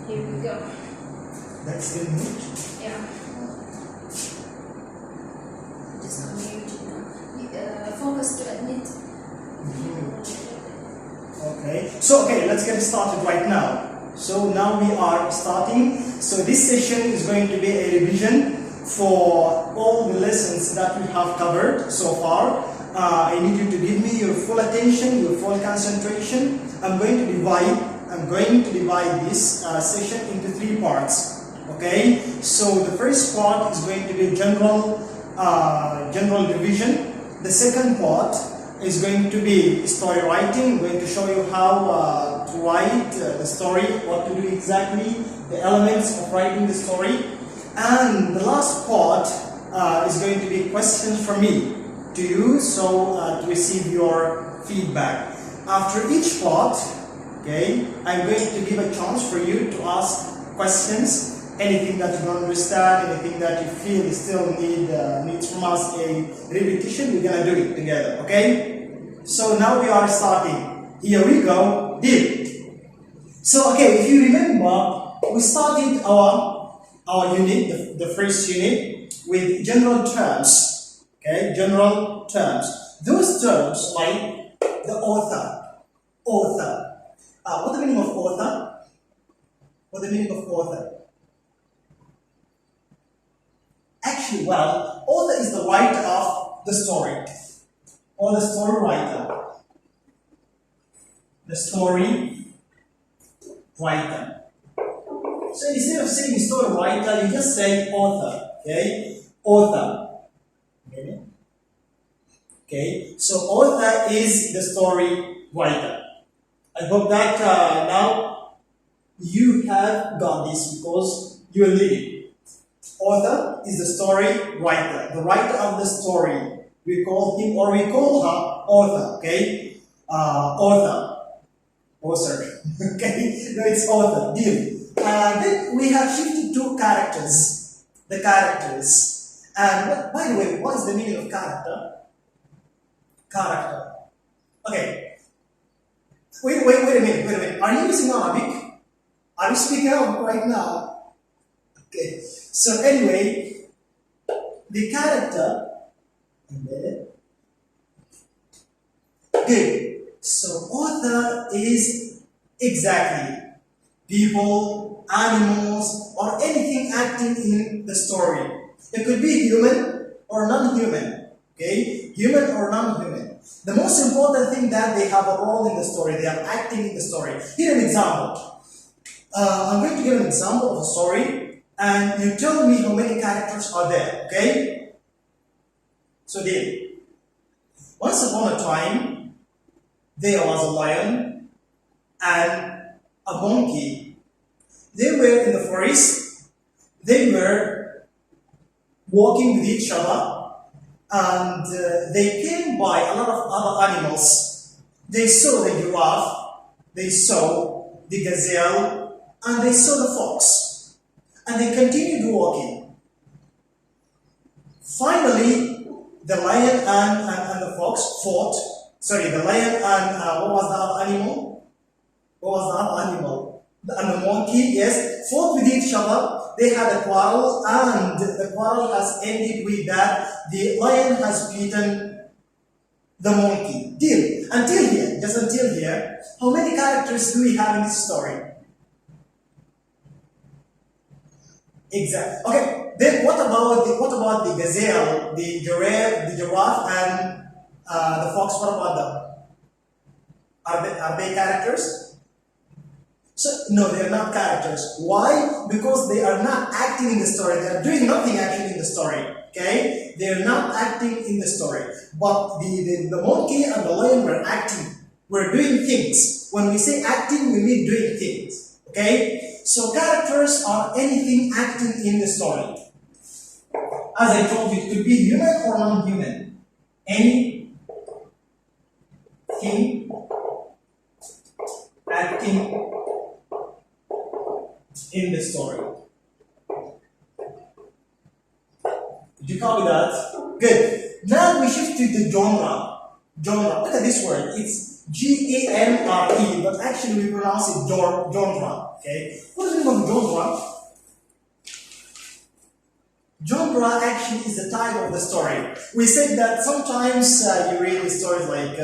Here we go. That's still mute? Yeah. Just unmute now. Focus to admit. Okay. So, let's get started right now. So now we are starting. So this session is going to be a revision for all the lessons that we have covered so far. I need you to give me your full attention, your full concentration. I'm going to divide this session into 3 parts. Okay. So the first part is going to be general revision. The second part is going to be story writing. I'm going to show you how to write the story, what to do exactly, the elements of writing the story. And the last part is going to be questions from me to you, so to receive your feedback. After each part, okay, I'm going to give a chance for you to ask questions, anything that you don't understand, anything that you feel you still needs from us a repetition, we're gonna do it together, okay? So now we are starting. Here we go. Deal. So if you remember, we started our unit, the first unit, with general terms. Okay, general terms. Those terms like the author. What's the meaning of author? What's the meaning of author? Actually, author is the writer of the story, or the story writer. The story writer. So instead of saying story writer, you just say author. Okay, author. Okay, so author is the story writer. I hope that now you have got this because you will need it. Author is the story writer, the writer of the story. We call him or we call her author. Okay, author. Okay, no, it's author. Deal. Then we have 52 characters. The characters. And by the way, what is the meaning of character? Character. Okay. Wait a minute. Are you using Arabic? Are you speaking Arabic right now? Okay. So anyway, the character. Good. So author is exactly people, animals, or anything acting in the story. It could be human or non-human. Okay, human or non-human. The most important thing that they have a role in the story, they are acting in the story. Here an example. I'm going to give an example of a story, and you tell me how many characters are there. Okay. So there. Once upon a time, there was a lion and a monkey. They were in the forest. They were walking with each other. And they came by a lot of other animals. They saw the giraffe, they saw the gazelle, and they saw the fox. And they continued walking. Finally, the lion and the fox fought. Sorry, the lion and what was the other animal? And the monkey, yes, fought with each other. They had a quarrel, and the quarrel has ended with that the lion has beaten the monkey. Deal. Until here, just until here, how many characters do we have in this story? Exactly. Okay. Then what about the gazelle, the giraffe, and the fox? What about them? Are they characters? So, no, they are not characters. Why? Because they are not acting in the story. They are doing nothing actually in the story. Okay? They are not acting in the story. But the monkey and the lion were acting. We're doing things. When we say acting, we mean doing things. Okay? So characters are anything acting in the story. As I told you, it could be human or non-human. Anything acting in the story. Did you copy that? Good. Now we shift to the genre. Look at this word. It's G-A-N-R-E, but actually we pronounce it genre. Okay, what is the meaning of genre? Genre actually is the type of the story. We said that sometimes you read the stories like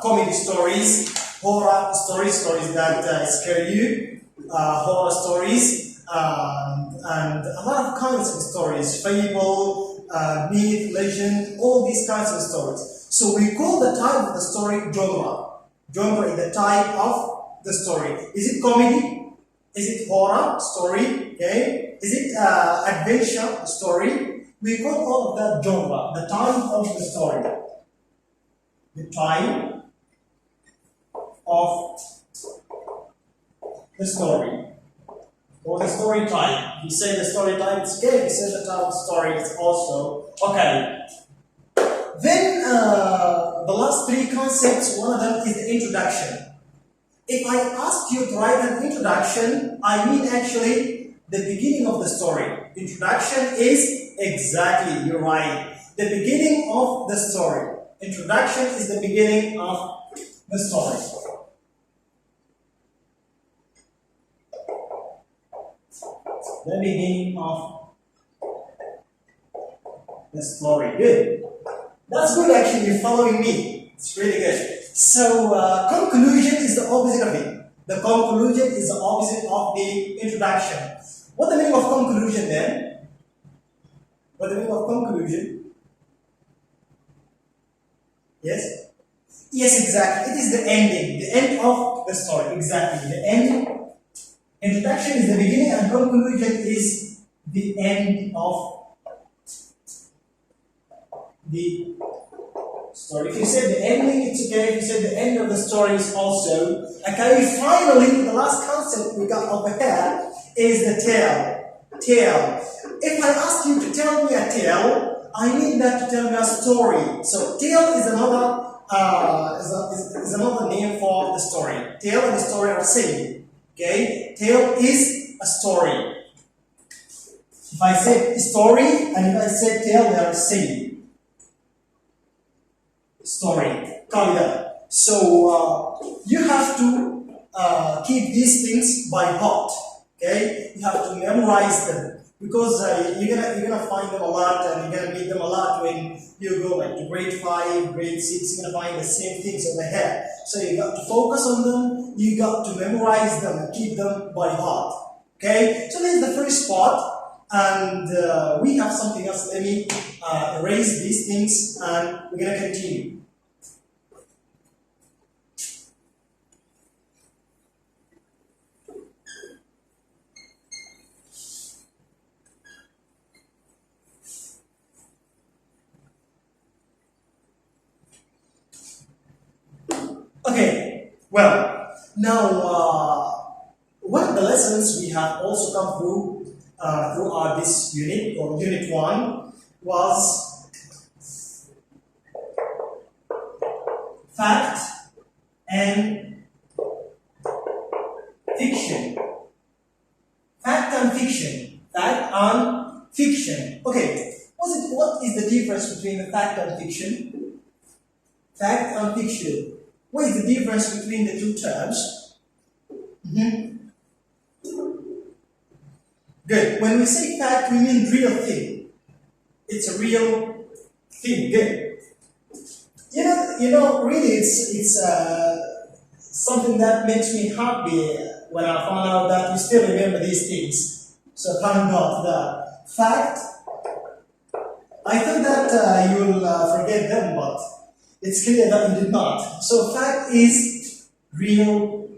comedy stories, horror stories, stories that scare you, horror stories, and a lot of kinds of stories, fable, myth, legend, all these kinds of stories. So we call the type of the story genre. Genre is the type of the story. Is it comedy? Is it horror story? Okay. Is it adventure story? We call all of that genre, the type of the story. The type of the story. Or the story type. You say the story type, it's okay. You say the type of story, it's also okay. Then the last three concepts, one of them is the introduction. If I ask you to write an introduction, I mean actually the beginning of the story. Introduction is exactly, you're right, the beginning of the story. Introduction is the beginning of the story. The beginning of the story. Good. That's good actually, you're following me. It's really good. So, conclusion is the opposite of it. The conclusion is the opposite of the introduction. What's the meaning of conclusion then? What's the meaning of conclusion? Yes? Yes, exactly. It is the ending, the end of the story. Exactly. The end. Introduction is the beginning and conclusion is the end of the story. If you say the ending, it's okay. If you say the end of the story is also okay. Finally, the last concept we got over here is the tale. Tale. If I ask you to tell me a tale, I need that to tell me a story. So tale is another is another name for the story. Tale and the story are same. Okay. Tale is a story. If I say story and if I say tale, they are same. Story. Copy that. So you have to keep these things by heart. Okay, you have to memorize them because you're gonna find them a lot and you're gonna meet them a lot when you go like to grade 5, grade 6. You're gonna find the same things over here. So you got to focus on them. You got to memorize them and keep them by heart. Okay, so this is the first part, and we have something else. Let me erase these things, and we're gonna continue. Okay, well, now one of the lessons we have also come through throughout this unit or unit 1 was fact and fiction. Fact and fiction. Fact and fiction. Okay, what is the difference between the fact and fiction? Fact and fiction. What is the difference between the two terms? Good. When we say fact, we mean real thing. It's a real thing. Good. You know, really, it's something that makes me happy when I found out that we still remember these things. So thank God for that. Fact. I thought that you will forget them, but it's clear that you did not. So fact is real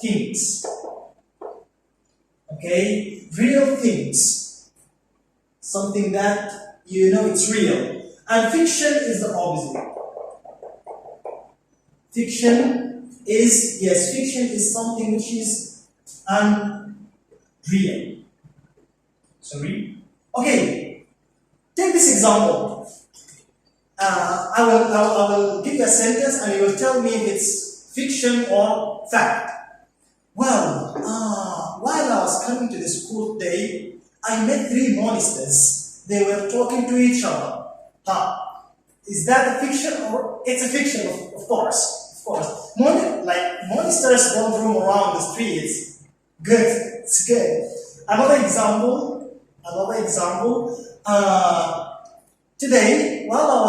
things. Okay? Real things. Something that you know it's real. And fiction is the opposite. Fiction is something which is unreal. Sorry? Okay. Take this example. I will give you a sentence and you will tell me if it's fiction or fact. Well, while I was coming to the school today, I met 3 monsters. They were talking to each other. Is that a fiction or it's a fiction, of course. of course. Monsters don't roam around the streets. Good, it's good. Another example, today, while I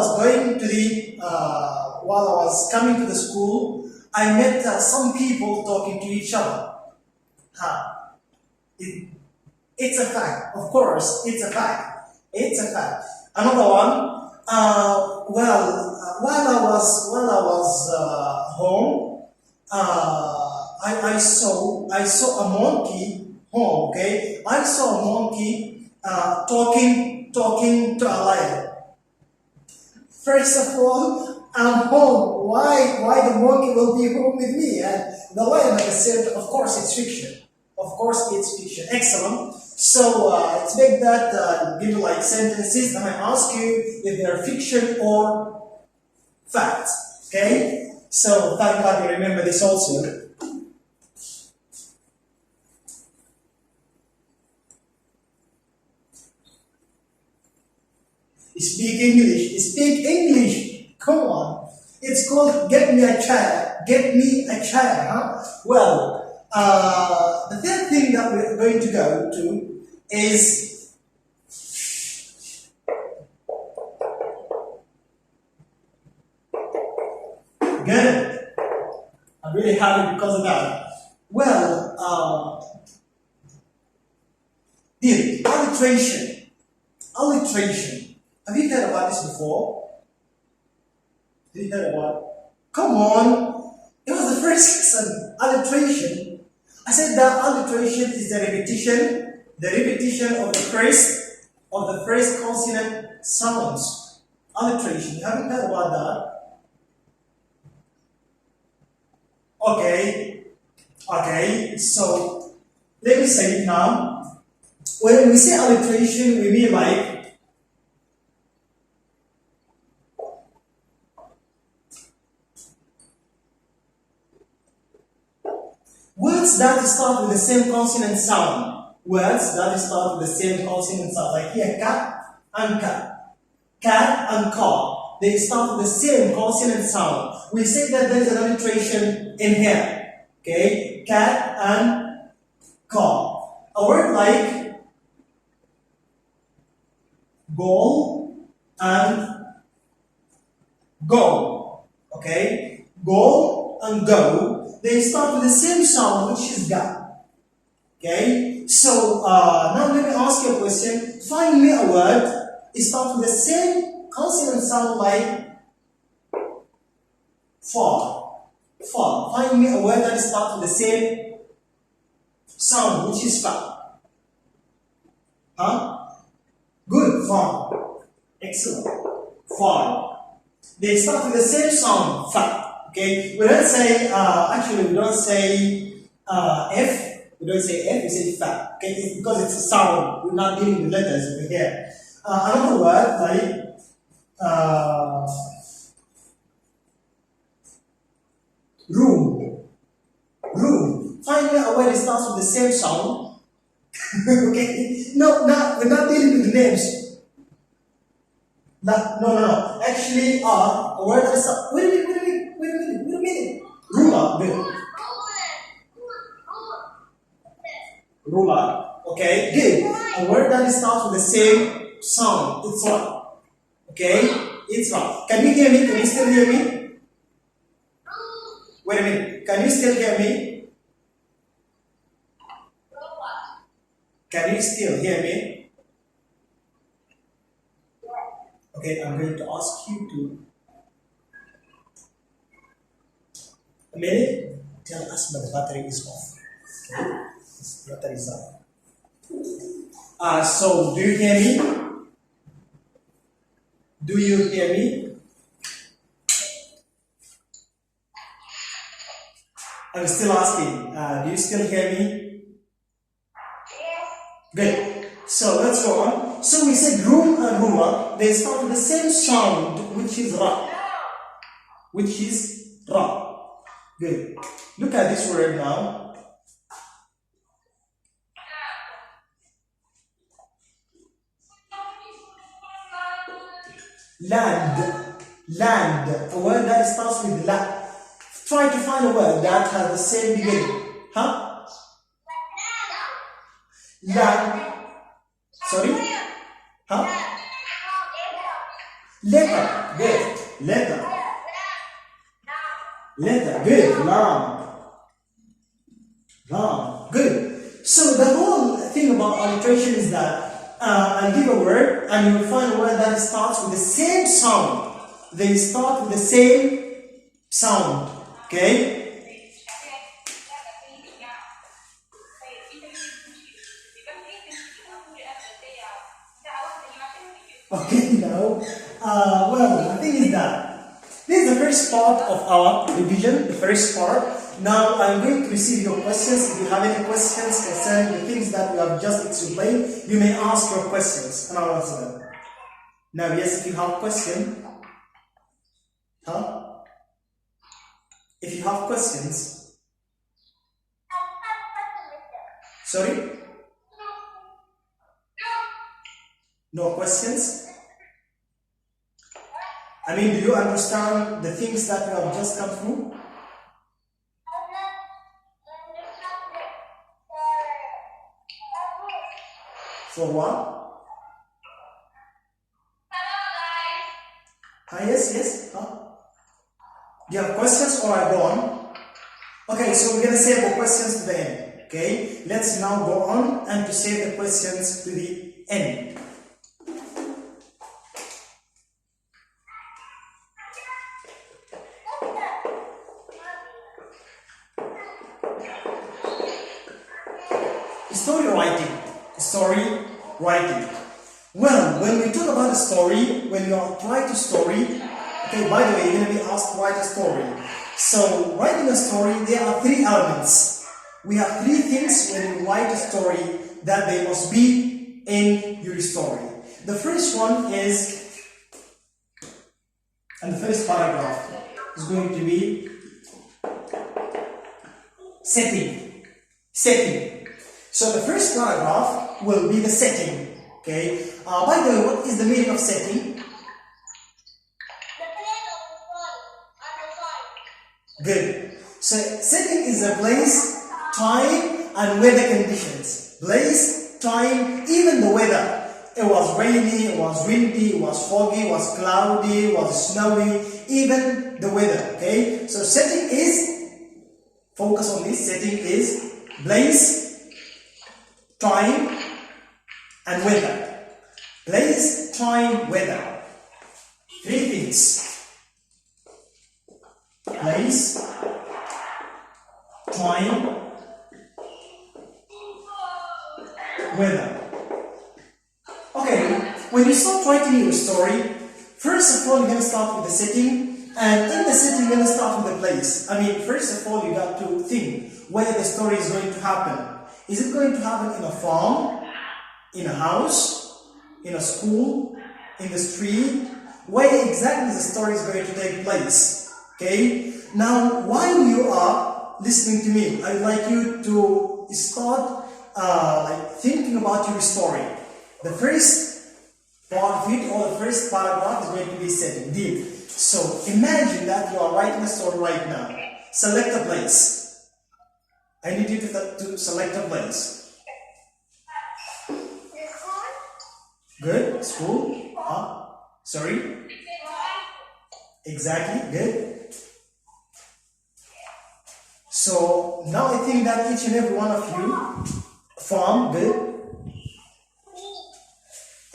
was coming to the school, I met some people talking to each other. Huh. It, it's a fact, of course, it's a fact. It's a fact. Another one, while I was home, I saw a monkey home. Okay, I saw a monkey talking to a lion. First of all, I'm home. Why the monkey will be home with me? And the lion, like I said, of course it's fiction. Of course it's fiction. Excellent. So expect that give like sentences and I ask you if they are fiction or facts. Okay? So thank God you remember this also. Speak English. Speak English. Come on. It's called get me a chair. Get me a chair. Huh? Well, the third thing that we're going to go to is good. I'm really happy because of that. Well, alliteration. Alliteration. Have you heard about this before? Have you heard about it? Come on. It was the first lesson. Alliteration. I said that alliteration is the repetition of the first consonant sounds. Alliteration. You haven't heard about that? Okay. So let me say it now. When we say alliteration, we mean like words that start with the same consonant sound. Words that start with the same consonant sound. Like here, cat and cat. Cat and car. They start with the same consonant sound. We say that there is an alliteration in here. Okay? Cat and car. A word like goal and go. Okay? Goal and go. They start with the same sound, which is ga. Okay? So, now let me ask you a question. Find me a word. It starts with the same consonant sound like far. Far. Find me a word that starts with the same sound, which is fa. Huh? Good. Far. Excellent. Far. They start with the same sound, fa. Okay, we don't say, actually we don't say F, we say fa. Okay, it's because it's a sound, we're not dealing with letters over here. Another word like room. Room. Find me a word that starts with the same sound. Okay, no, we're not dealing with names. No. Actually, a word that starts. Wait a minute. Ruler. Good. Ruler. Okay, good. A word that starts with the same sound. It's what? Okay, it's what? Can you hear me? Can you still hear me? Wait a minute. Can you still hear me? Can you still hear me? Okay, I'm going to ask you to a minute. Tell us when the battery is off. Okay, the battery is off. So do you hear me? Do you hear me? I'm still asking. Do you still hear me? Good. So let's go on. So we said room and ruler, they start with the same sound, which is ra. Which is ra. Good. Look at this word now. Land. A word that starts with la. Try to find a word that has the same beginning. Huh? Sorry? Huh? Letter. Good. Letter. Letter. Good. Lam. Lam. Good. So the whole thing about alliteration is that I'll give a word and you will find a word that starts with the same sound. They start with the same sound. Okay? Okay, now, well, the thing is that this is the first part of our revision, the first part. Now, I'm going to receive your questions. If you have any questions concerning the things that we have just explained, you may ask your questions and I'll answer them. Now, yes, if you have a question, huh? If you have questions, sorry? No questions? I mean, do you understand the things that we have just come through? For what? Yes. Huh? Do you have questions or I go on? Okay, so we're going to save the questions to the end. Okay, let's now go on and to save the questions to the end. Story writing. Well, when we talk about a story, when you are writing a story, okay, by the way, you're going to be asked to write a story. So, writing a story, there are three elements. We have three things when you write a story that they must be in your story. The first one is, and the first paragraph is going to be setting. So the first paragraph will be the setting. Okay. By the way, what is the meaning of setting? The place of the sun and the sun. Good. So setting is a place, time, and weather conditions. Place, time, even the weather. It was rainy, it was windy, it was foggy, it was cloudy, it was snowy, even the weather. Okay. So setting is, focus on this. Setting is place, time, and weather. Place, time, weather. Three things. Place, time, weather. Okay, when you start writing your story, first of all you're going to start with the setting, and in the setting you're going to start with the place. I mean, first of all you got to think where the story is going to happen. Is it going to happen in a farm, in a house, in a school, in the street? Where exactly the story is going to take place? Okay? Now, while you are listening to me, I'd like you to start thinking about your story. The first part of it, or the first paragraph, is going to be setting, deep. So, imagine that you are writing a story right now. Select a place. I need you to select a place. The school. Good. School. Sorry. Exactly. Good. So now I think that each and every one of you farm. Good.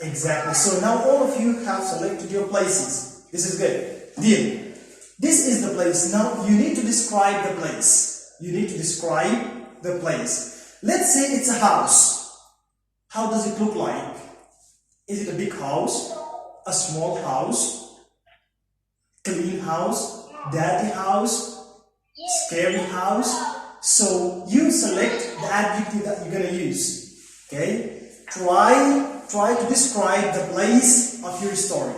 Exactly. So now all of you have selected your places. This is good. Deal. This is the place. Now you need to describe the place. You need to describe the place. Let's say it's a house. How does it look like? Is it a big house? A small house? Clean house? Dirty house? Scary house? So you select the adjective that you're going to use. Okay? Try to describe the place of your story.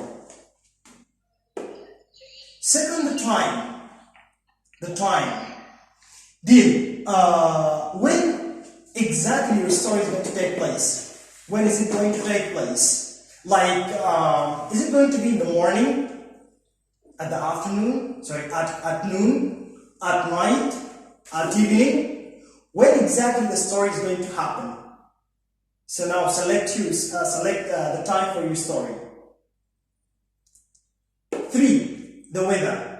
Second, the time. The time. Deal. When exactly your story is going to take place? When is it going to take place? Like, is it going to be in the morning? At the afternoon? Sorry, at noon? at night, at evening, when exactly the story is going to happen. So now select the time for your story. 3. The weather.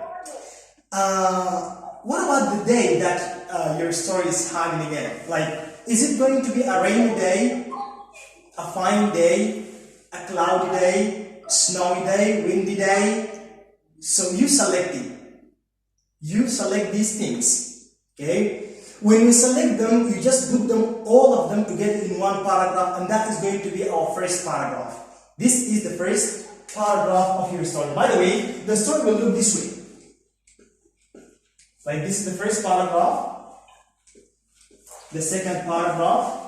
What about the day that your story is happening in? Like, is it going to be a rainy day, a fine day, a cloudy day, snowy day, windy day? So you select it. You select these things. Okay? When you select them, you just put them, all of them together in one paragraph, and that is going to be our first paragraph. This is the first paragraph of your story. By the way, the story will look this way. Like, this is the first paragraph, the second paragraph,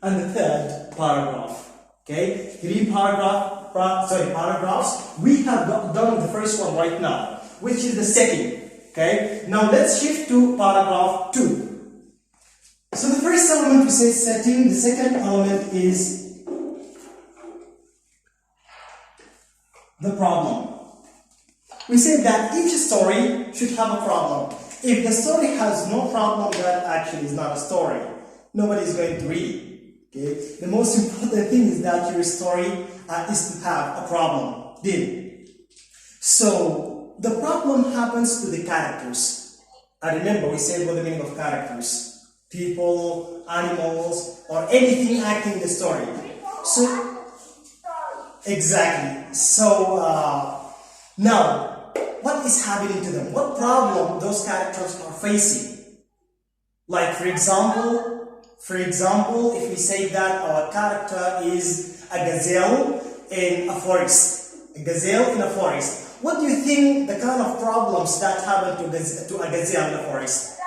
and the third paragraph. Okay, 3 paragraphs. We have done the first one right now, which is the second. Okay, now let's shift to paragraph 2. So the first element we say setting, the second element is the problem. We say that each story should have a problem. If the story has no problem, that actually is not a story. Nobody is going to read it. Okay? The most important thing is that your story is to have a problem. So the problem happens to the characters. And remember, we said what the meaning of characters: people, animals, or anything acting in the story. So exactly. So now, what is happening to them? What problem those characters are facing? Like, for example, if we say that our character is a gazelle in a forest. A gazelle in a forest. What do you think the kind of problems that happen to a gazelle in the forest?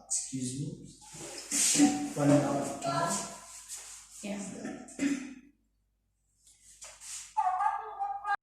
Excuse me. Running out